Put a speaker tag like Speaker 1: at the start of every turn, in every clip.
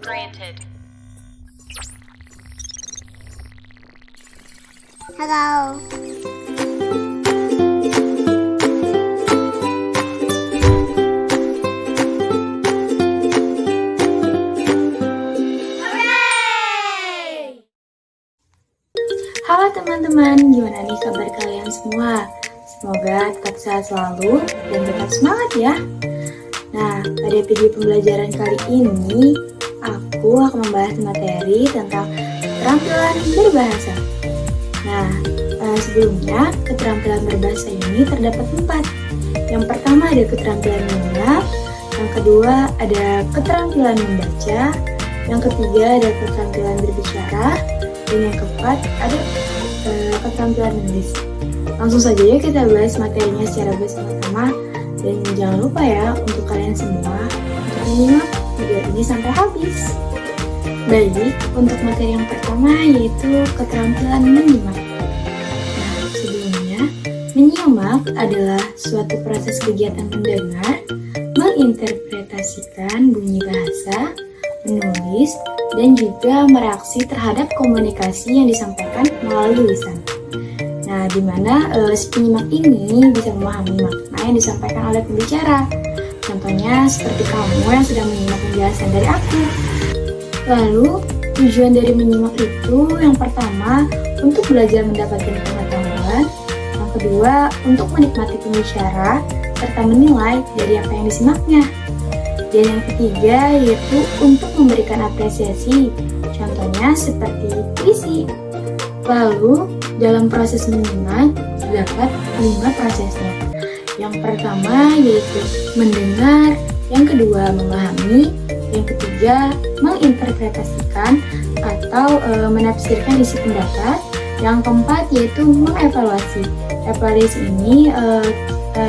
Speaker 1: granted.
Speaker 2: Hello.
Speaker 3: Halo teman-teman, gimana nih kabar kalian semua? Semoga tetap sehat selalu dan tetap semangat ya. Nah, pada video pembelajaran kali ini, aku akan membahas materi tentang keterampilan berbahasa. Nah, sebelumnya keterampilan berbahasa ini terdapat 4. Yang pertama ada keterampilan mendengar, yang kedua ada keterampilan membaca, yang ketiga ada keterampilan berbicara, dan yang keempat ada keterampilan menulis. Langsung saja ya kita bahas materinya secara bersama-sama. Dan jangan lupa ya untuk kalian semua untuk menyimak video ini sampai habis. Baik, untuk materi yang pertama yaitu keterampilan menyimak. Nah, sebelumnya, menyimak adalah suatu proses kegiatan mendengar, menginterpretasikan bunyi bahasa, menulis, dan juga mereaksi terhadap komunikasi yang disampaikan melalui lisan. Nah, di mana si penyimak ini bisa memahami makna yang disampaikan oleh pembicara. Contohnya seperti kamu yang sedang menyimak penjelasan dari aku. Lalu, tujuan dari menyimak itu yang pertama, untuk belajar mendapatkan pengetahuan. Yang kedua, untuk menikmati pembicara, serta menilai dari apa yang disimaknya. Dan yang ketiga, yaitu untuk memberikan apresiasi. Contohnya seperti puisi. Lalu, dalam proses menyimak, terdapat 5 prosesnya. Yang pertama yaitu mendengar, yang kedua memahami, yang ketiga menginterpretasikan atau menafsirkan isi pendapat, yang keempat yaitu mengevaluasi. Evaluasi ini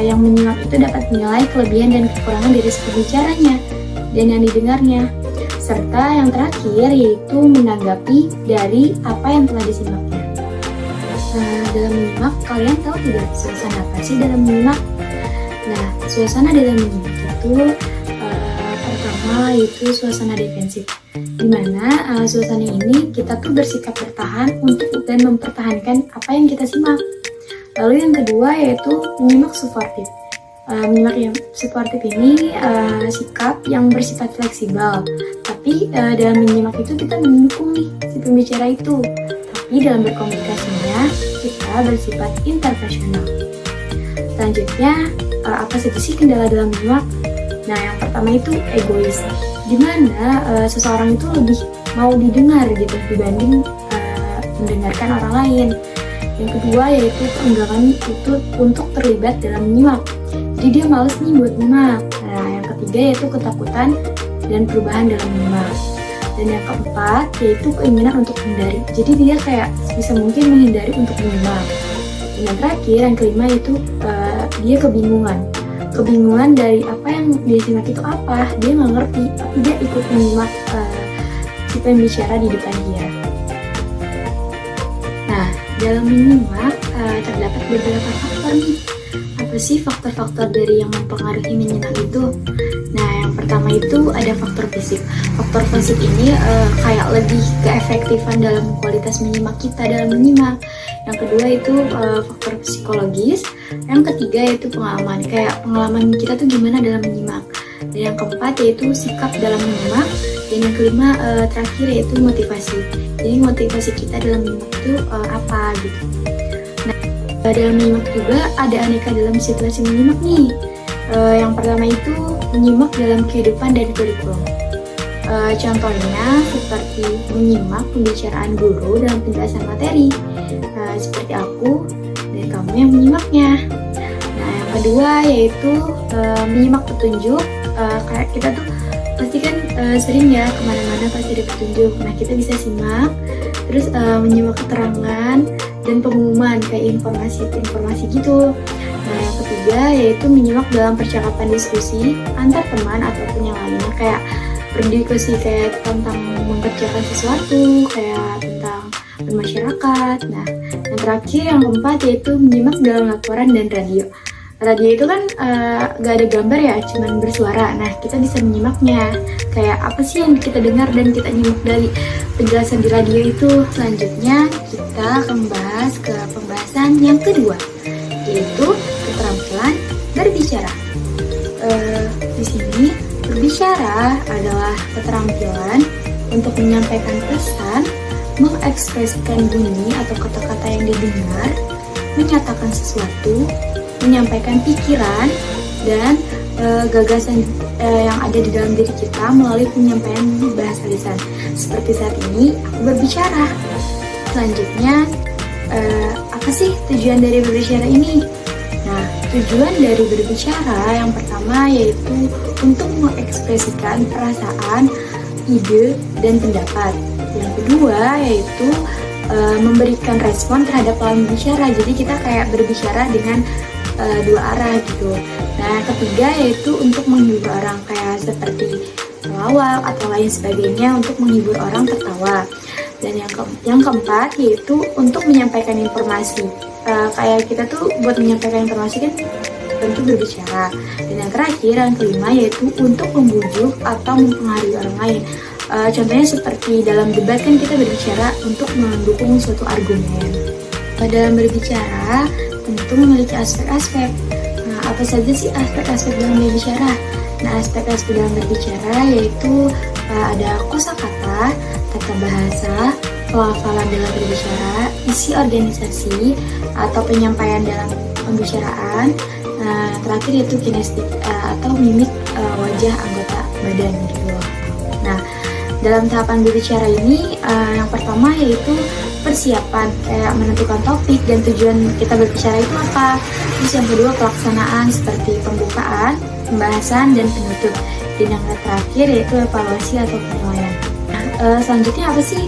Speaker 3: yang menyimak itu dapat menilai kelebihan dan kekurangan dari si pembicaranya dan yang didengarnya. Serta yang terakhir yaitu menanggapi dari apa yang telah disimaknya. Dalam menyimak, kalian tahu tidak suasana apa sih dalam menyimak? Nah, suasana dalam menyimak itu pertama yaitu suasana defensif, dimana suasana ini kita tuh bersikap bertahan untuk dan mempertahankan apa yang kita simak. Lalu yang kedua yaitu menyimak suportif. Menyimak yang suportif ini sikap yang bersifat fleksibel, tapi dalam menyimak itu kita mendukung nih si pembicara itu. Tapi dalam berkomunikasinya kita bersifat interpersonal. Selanjutnya, apa saja sih kendala dalam menyimak? Nah, yang pertama itu egois, dimana seseorang itu lebih mau didengar gitu dibanding mendengarkan orang lain. Yang kedua yaitu keengganan itu untuk terlibat dalam menyimak. Jadi dia males nih buat menyimak. Nah, yang ketiga yaitu ketakutan dan perubahan dalam menyimak. Dan yang keempat yaitu keinginan untuk menghindari. Jadi dia kayak bisa mungkin menghindari untuk menyimak. Dan yang terakhir, yang kelima yaitu dia kebingungan. Kebingungan dari apa yang dia simak itu apa. Dia nggak ngerti, tapi dia ikut menyimak si pembicara di depan dia. Nah, dalam menyimak terdapat beberapa faktor nih. Apa sih faktor-faktor dari yang mempengaruhi menyimak itu? Nah, yang pertama itu ada faktor fisik. Faktor fisik ini kayak lebih keefektifan dalam kualitas menyimak kita dalam menyimak. Yang kedua itu faktor psikologis. Yang ketiga yaitu pengalaman. Kayak pengalaman kita tuh gimana dalam menyimak. Dan yang keempat yaitu sikap dalam menyimak. Dan yang kelima terakhir yaitu motivasi. Jadi motivasi kita dalam menyimak itu apa gitu. Nah, dalam menyimak juga ada aneka dalam situasi menyimak nih. Yang pertama itu menyimak dalam kehidupan dan kurikulum. Contohnya seperti menyimak pembicaraan guru dalam penjelasan materi, seperti aku dan kamu yang menyimaknya. Nah, yang kedua yaitu menyimak petunjuk. Kayak kita tuh pasti kan sering ya kemana-mana pasti ada petunjuk. Nah, kita bisa simak, terus menyimak keterangan dan pengumuman kayak informasi gitu. Nah, yang ketiga yaitu menyimak dalam percakapan diskusi antar teman ataupun yang lainnya, kayak berdiskusi kayak tentang mengerjakan sesuatu, kayak tentang bermasyarakat. Nah, yang terakhir yang keempat yaitu menyimak dalam laporan dan radio. Radio itu kan gak ada gambar ya, cuman bersuara. Nah, kita bisa menyimaknya. Kayak apa sih yang kita dengar dan kita nyimak dari penjelasan di radio itu. Selanjutnya, kita akan membahas ke pembahasan yang kedua, yaitu keterampilan berbicara. Di sini, berbicara adalah keterampilan untuk menyampaikan pesan, mengekspresikan bunyi atau kata-kata yang didengar, menyatakan sesuatu, menyampaikan pikiran dan gagasan yang ada di dalam diri kita melalui penyampaian bahasa lisan. Seperti saat ini aku berbicara. Selanjutnya, apa sih tujuan dari berbicara ini? Nah, tujuan dari berbicara yang pertama yaitu untuk mengekspresikan perasaan, ide, dan pendapat. Yang kedua yaitu memberikan respon terhadap lawan bicara. Jadi kita kayak berbicara dengan dua arah gitu. Nah, yang ketiga yaitu untuk menghibur orang, kayak seperti melawak atau lain sebagainya untuk menghibur orang tertawa. Dan yang keempat yaitu untuk menyampaikan informasi. Kayak kita tuh buat menyampaikan informasi kan tentu berbicara. Dan yang terakhir, yang kelima yaitu untuk membujuk atau mempengaruhi orang lain. Contohnya seperti dalam debat kan kita berbicara untuk mendukung suatu argumen. Dalam berbicara tentu memiliki aspek-aspek. Nah, apa saja sih aspek-aspek dalam berbicara? Nah, aspek-aspek dalam berbicara yaitu ada kosakata, tata bahasa, pelafalan dalam berbicara, isi organisasi atau penyampaian dalam pembicaraan. Nah, terakhir yaitu kinestik atau mimik wajah anggota badan gitu. Nah, dalam tahapan berbicara ini yang pertama yaitu persiapan, kayak menentukan topik dan tujuan kita berbicara itu apa. Terus yang kedua pelaksanaan seperti pembukaan, pembahasan, dan penutup. Dan yang terakhir yaitu evaluasi atau penilaian. Selanjutnya apa sih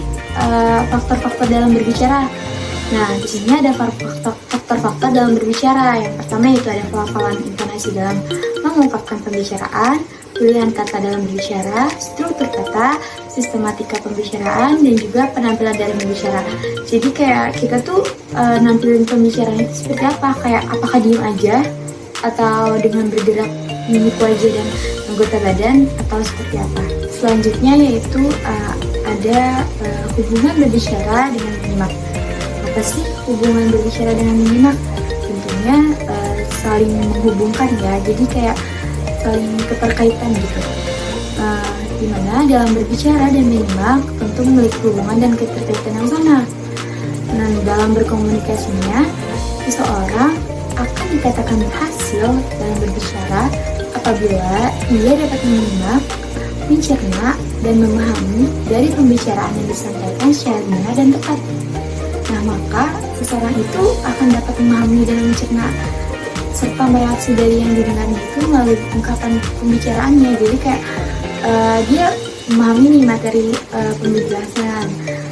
Speaker 3: faktor-faktor dalam berbicara? Nah, di sini ada faktor-faktor dalam berbicara. Yang pertama yaitu ada pelafalan intonasi dalam mengungkapkan pembicaraan, pilihan kata dalam berbicara, struktur kata, sistematika pembicaraan, dan juga penampilan dalam berbicara. Jadi kayak kita tuh nampilin pembicaraan itu seperti apa? Kayak apakah diem aja atau dengan bergerak mimik wajah dan anggota badan atau seperti apa? Selanjutnya yaitu ada hubungan berbicara dengan menyimak. Apa sih hubungan berbicara dengan menyimak? Tentunya saling menghubungkan ya. Jadi kayak saling keterkaitan gitu. Dimana dalam berbicara dan menyimak tentu memiliki hubungan dan keterkaitan yang sama. Nah, dalam berkomunikasinya, seseorang akan dikatakan berhasil dalam berbicara apabila ia dapat menyimak, mencerna, dan memahami dari pembicaraan yang disampaikan secara benar dan tepat. Nah, maka seseorang itu akan dapat memahami dan mencerna serta mereaksi dari yang didengarnya itu melalui ungkapan pembicaraannya. Jadi kayak dia memahami nih materi penjelasan.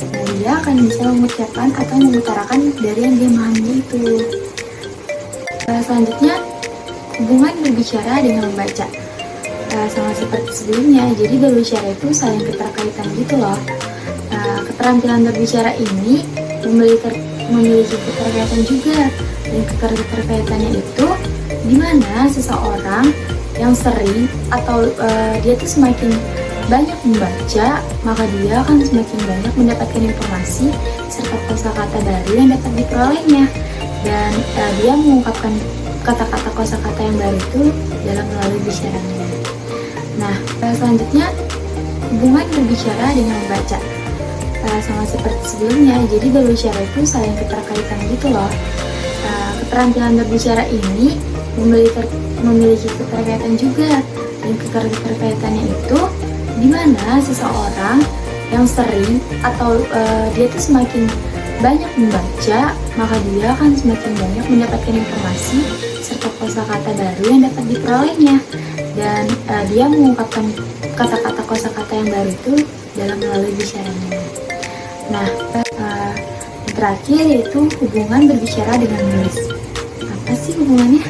Speaker 3: Nah, dia akan bisa mengucapkan atau mengutarakan dari yang dia memahami itu. Selanjutnya, hubungan berbicara dengan membaca. Sama seperti sebelumnya, jadi berbicara itu saling keterkaitan gitu loh. Keterampilan berbicara ini memiliki keterkaitan juga. Dan keterkaitannya itu dimana seseorang yang sering atau dia tuh semakin banyak membaca, maka dia akan semakin banyak mendapatkan informasi serta kosakata baru yang dapat diperolehnya. Dan dia mengungkapkan kata-kata kosakata yang baru itu dalam melalui bicaranya. Nah, selanjutnya hubungan berbicara dengan membaca. Sama seperti sebelumnya, jadi berbicara itu saling keterkaitan gitu loh. Keterampilan berbicara ini memiliki keterkaitan juga. Dan keterkaitannya itu dimana seseorang yang sering atau dia tuh semakin banyak membaca, maka dia akan semakin banyak mendapatkan informasi serta kosakata baru yang dapat diperolehnya. Dan dia mengungkapkan kata-kata kosakata yang baru itu dalam melalui bicaranya. Nah, yang terakhir yaitu hubungan berbicara dengan menulis. Apa sih hubungannya?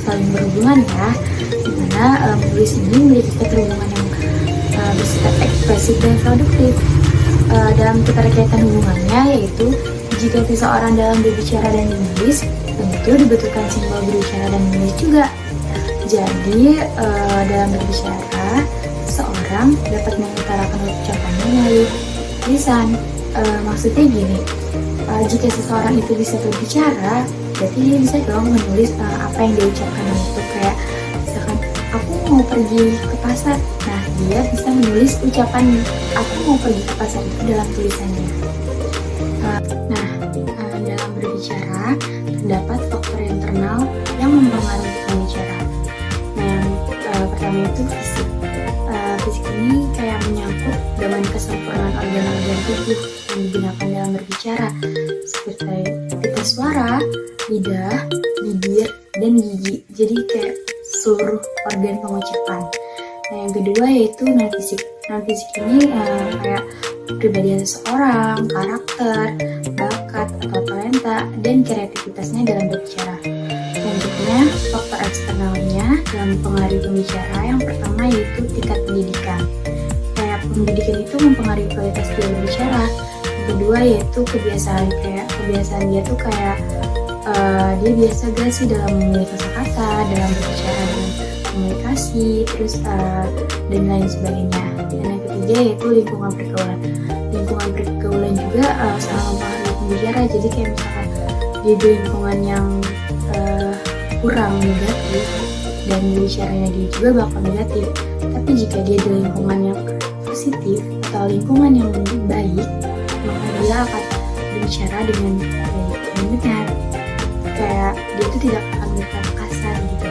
Speaker 3: Saling berhubungan ya, dimana menulis ini memiliki keterhubungan yang bersifat ekspresif dan produktif. Dalam keterkaitan hubungannya yaitu jika seseorang dalam berbicara dan menulis, tentu itu dibutuhkan simbol berbicara dan menulis juga. Jadi dalam berbicara, seseorang dapat mengutarakan ucapannya melalui lisan. Maksudnya gini, jika seseorang itu bisa berbicara, berarti dia bisa dong menulis apa yang dia ucapkan itu. Kayak misalkan aku mau pergi ke pasar, nah dia bisa menulis ucapan aku mau pergi ke pasar itu dalam tulisannya. Dalam berbicara terdapat faktor internal yang mempengaruhi pembicara. Nah, yang pertama itu fisik. Fisik ini kayak menyangkut dengan kesempurnaan organ-organ tubuh yang digunakan dalam berbicara, seperti pita suara, lidah, bibir, dan gigi. Jadi kayak seluruh organ pengucapan. Nah, yang kedua yaitu non fisik. Non fisik ini kayak kepribadian seseorang, karakter, bakat atau talenta, dan kreativitasnya dalam berbicara. Selanjutnya, faktor eksternalnya dalam mempengaruhi pembicara. Yang pertama yaitu tingkat pendidikan. Kayak pendidikan itu mempengaruhi kualitas dia berbicara. Yang kedua yaitu kebiasaan. Kayak kebiasaan dia tuh kayak dia biasa gak sih dalam memilih kata-kata, dalam berbicara, dalam komunikasi, terus dan lain sebagainya. Dan yang ketiga yaitu lingkungan pergaulan. Lingkungan pergaulan juga sangat mempengaruhi pembicara. Jadi kayak misalkan dia di lingkungan yang kurang negatif dan bicaranya dia juga bakal negatif. Tapi jika dia di lingkungan yang positif atau lingkungan yang baik, maka dia akan berbicara dengan baik dan benar. Kayak dia itu tidak akan berkata kasar gitu.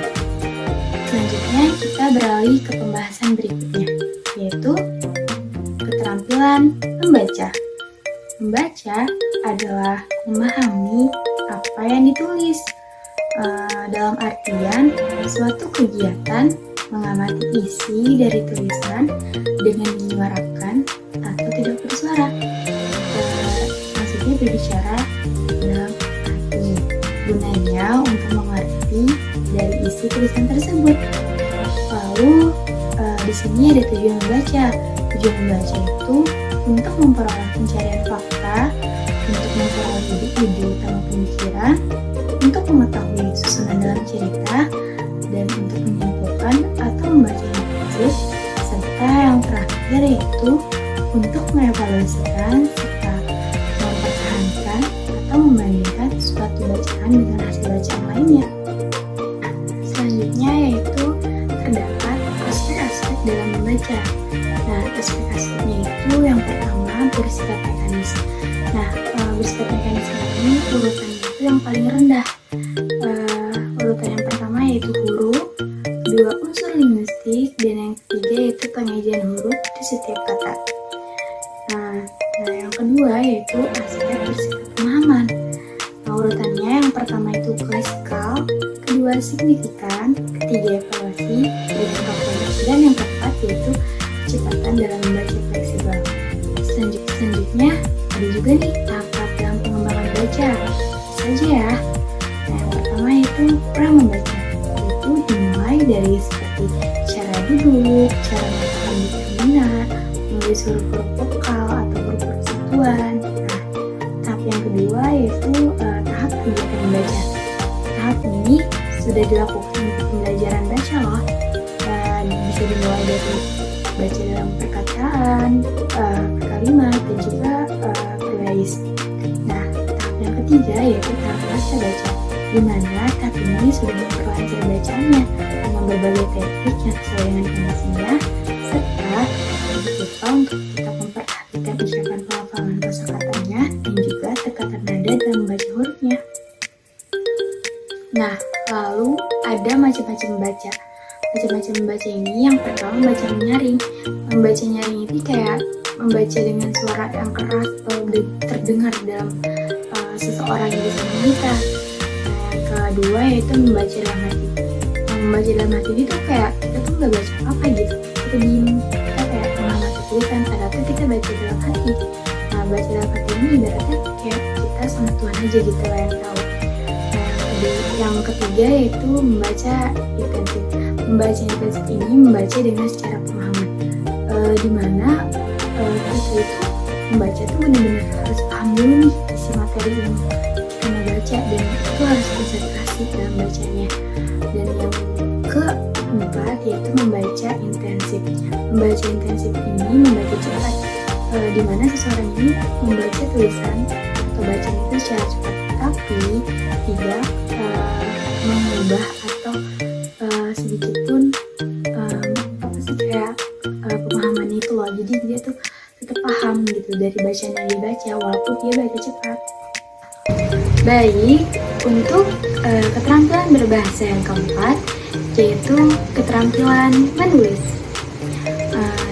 Speaker 3: Selanjutnya kita beralih ke pembahasan berikutnya, yaitu keterampilan membaca. Membaca adalah memahami apa yang ditulis. Dalam artian suatu kegiatan mengamati isi dari tulisan dengan menyuarakan atau tidak bersuara. Maksudnya berbicara dalam hati. Gunanya untuk mengerti dari isi tulisan tersebut. Lalu di sini ada tujuan membaca. Tujuan membaca itu untuk memperoleh pencarian fakta, untuk memperoleh ide-ide utama pemikiran, untuk mengetahui susunan dalam cerita, dan untuk menyimpulkan atau membaca yang prinsip, serta yang terakhir yaitu untuk mengevaluasikan serta mempertahankan atau membandingkan suatu bacaan dengan hasil bacaan lainnya. Selanjutnya yaitu terdapat aspek-aspek dalam membaca. Nah, aspek-aspeknya itu yang pertama bersifat mekanis. Nah, bersifat mekanis ini urutannya itu yang paling rendah. Urutan yang pertama yaitu huruf, kedua unsur linguistik, dan yang ketiga yaitu penyajian huruf di setiap kata. Nah, yang kedua yaitu aspek bersifat pemahaman. Nah, urutannya yang pertama itu klasikal, kedua signifikan, ketiga evaluasi, dan yang keempat yaitu kecepatan dalam membaca fleksibel. Selanjutnya ada juga nih tahap dalam pengembangan baca. Saja ya. Nah, yang pertama itu pra membaca. Itu dimulai dari seperti cara duduk, cara melakukan determinan, menulis huruf-huruf vokal atau huruf-huruf satuan. Nah, tahap yang kedua yaitu tahap kegiatan membaca. Tahap ini sudah dilakukan untuk pembelajaran baca loh. Dan bisa dimulai dari baca dalam perkataan, kalimat, dan juga berbais. Nah, tahap yang ketiga yaitu tahap baca-baca, di mana tahap ini sudah memperlancar bacanya dengan berbagai teknik yang sesuai dengan kondisinya, serta jangan lupa untuk tetap memperhatikan ucapan pelafalan kosakatanya dan juga tekanan nada dalam membaca hurufnya. Nah, lalu ada macam-macam membaca. Macam-macam membaca ini yang pertama membaca menyaring. Membaca nyaring ini kayak membaca dengan suara yang keras atau terdengar dalam seseorang yang bisa kita. Nah, yang kedua yaitu membaca dalam hati. Nah, membaca dalam hati itu kayak kita tuh nggak baca apa gitu, kita diem, kita kayak mengamati tulisan, padahal tuh kita baca dalam hati. Nah, baca dalam hati ini ibaratnya kayak kita sama Tuhan aja gitu lah yang tahu. Nah, yang ketiga yaitu membaca intensif. Membaca intensif ini membaca dengan secara pemahaman, dimana kita itu membaca tuh benar-benar harus paham dulu nih isi materi yang kita mau baca, dan itu harus konsentrasi konsentrasi dalam bacanya. Dan yang keempat yaitu membaca intensif. Membaca intensif ini membaca cepat, di mana seseorang ini membaca tulisan atau bacaan itu secara cepat, tapi tidak mengubah atau sedikit pun pemahamannya itu loh. Jadi dia tuh tetap paham gitu dari bacaan yang dibaca walaupun dia baca cepat. Baik, untuk keterampilan berbahasa yang keempat yaitu keterampilan menulis.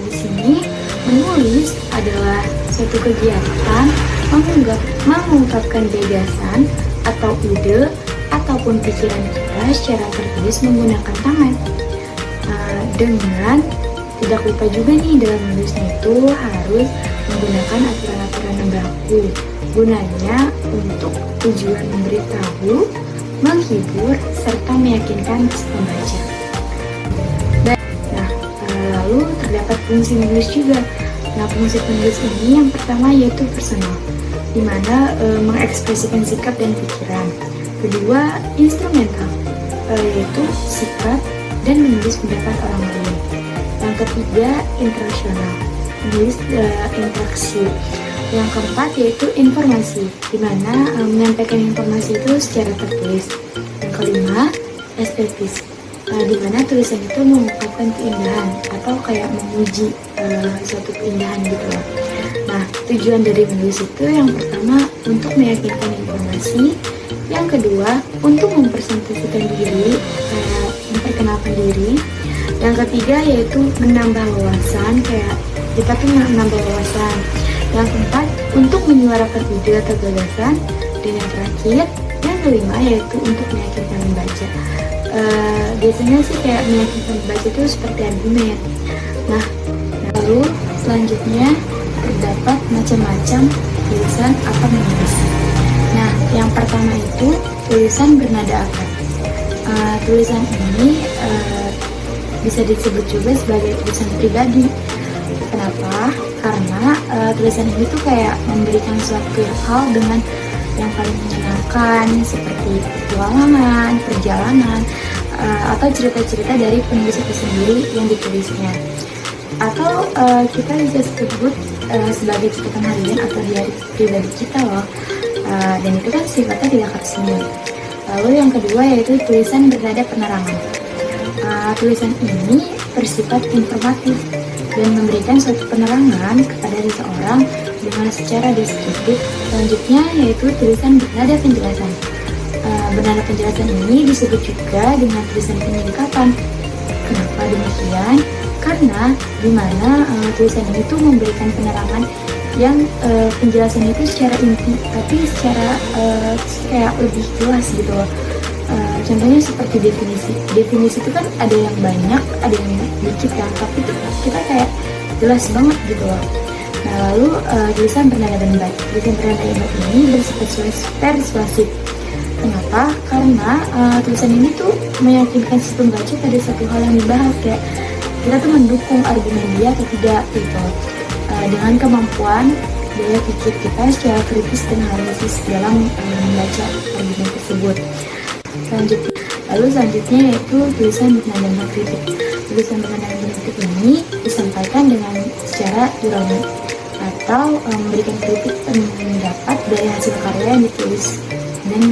Speaker 3: Di sini menulis adalah suatu kegiatan mengungkapkan gagasan atau ide ataupun pikiran kita secara tertulis menggunakan tangan. Dengan tidak lupa juga nih dalam menulisnya itu harus menggunakan aturan-aturan yang berlaku. Gunanya untuk tujuan memberitahu, menghibur, serta meyakinkan si pembaca. Nah, lalu terdapat fungsi menulis juga. Nah, fungsi penulis ini yang pertama yaitu personal, di mana mengekspresikan sikap dan pikiran. Kedua, instrumental, yaitu sikap dan menulis pendapat orang lain. Yang ketiga, internasional, menulis interaksi. Yang keempat yaitu informasi, di mana menyampaikan informasi itu secara tertulis. Yang kelima, estetis, di mana tulisan itu mengungkapkan keindahan atau kayak memuji suatu keindahan gitu loh. Nah, tujuan dari menulis itu yang pertama untuk meyakinkan informasi, yang kedua untuk mempresentasikan diri, memperkenalkan diri, yang ketiga yaitu menambah wawasan, kayak kita tuh menambah wawasan. Yang keempat, untuk menyuarakan ide atau gagasan. Dan yang terakhir, yang kelima yaitu untuk meyakinkan membaca. Biasanya sih kayak meyakinkan membaca itu seperti argumen. Nah, lalu selanjutnya terdapat macam-macam tulisan atau menulis. Nah, yang pertama itu tulisan bernada akad. Tulisan ini bisa disebut juga sebagai tulisan pribadi. Kenapa? Karena tulisan ini tuh kayak memberikan suatu hal dengan yang paling menyenangkan, seperti petualangan, perjalanan, atau cerita-cerita dari penulis itu sendiri yang ditulisnya. Atau kita bisa sebut sebagai catatan harian atau diari pribadi kita loh. Dan itu kan sifatnya tidak resmi. Lalu yang kedua yaitu tulisan bernada penerangan. Tulisan ini bersifat informatif dan memberikan suatu penerangan kepada seseorang dengan secara deskriptif. Selanjutnya yaitu tulisan bernada penjelasan. Bernada penjelasan ini disebut juga dengan tulisan penyingkatan. Kenapa demikian? Karena dimana tulisan ini tuh memberikan penerangan yang penjelasan itu secara inti, tapi secara kayak lebih jelas gitu loh. Contohnya seperti definisi. Definisi itu kan ada yang banyak, ada yang dikit kan, tapi itu kita kayak jelas banget gitu loh. Nah, lalu tulisan bernada lembat. Tulisan bernada lembat ini bersifat persuasif. Kenapa? Karena tulisan ini tuh meyakinkan si pembaca pada satu hal yang dibahas, kayak kita tuh mendukung argumen dia atau tidak gitu. Dengan kemampuan daya pikir kita secara kritis dan analisis dalam membaca argumen tersebut. Selanjutnya yaitu tulisan bernada mengkritik. Tulisan bernada mengkritik ini disampaikan dengan secara ironi atau memberikan kritik pendapat dari hasil karya yang ditulis dan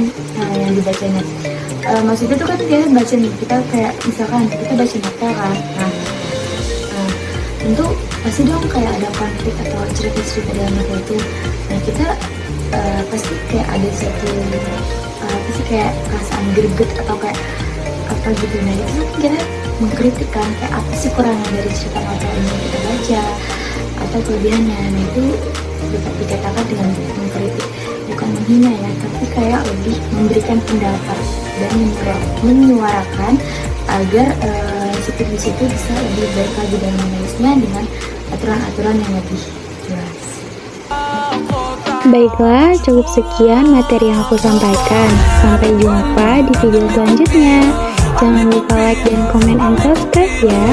Speaker 3: yang dibacanya. Maksudnya itu kan kita baca nih, kita kayak misalkan kita baca novel kan, tentu pasti dong kayak ada konflik atau cerita-cerita dalam novel itu. Nah, kita pasti kayak ada satu pasti kayak perasaan greget atau kayak apa gitu. Nah, itu kita mengkritik kan, kayak apa sih kurangnya dari cerita novel ini kita baca atau kelebihannya. Nah, itu dapat dikatakan dengan mengkritik, bukan menghina ya, tapi kayak lebih memberikan pendapat dan menyuarakan agar si penulis itu bisa lebih baik lagi dalam menulisnya dengan aturan-aturan yang lebih jelas.
Speaker 1: Baiklah, cukup sekian materi yang aku sampaikan. Sampai jumpa di video selanjutnya. Jangan lupa like dan komen and subscribe ya.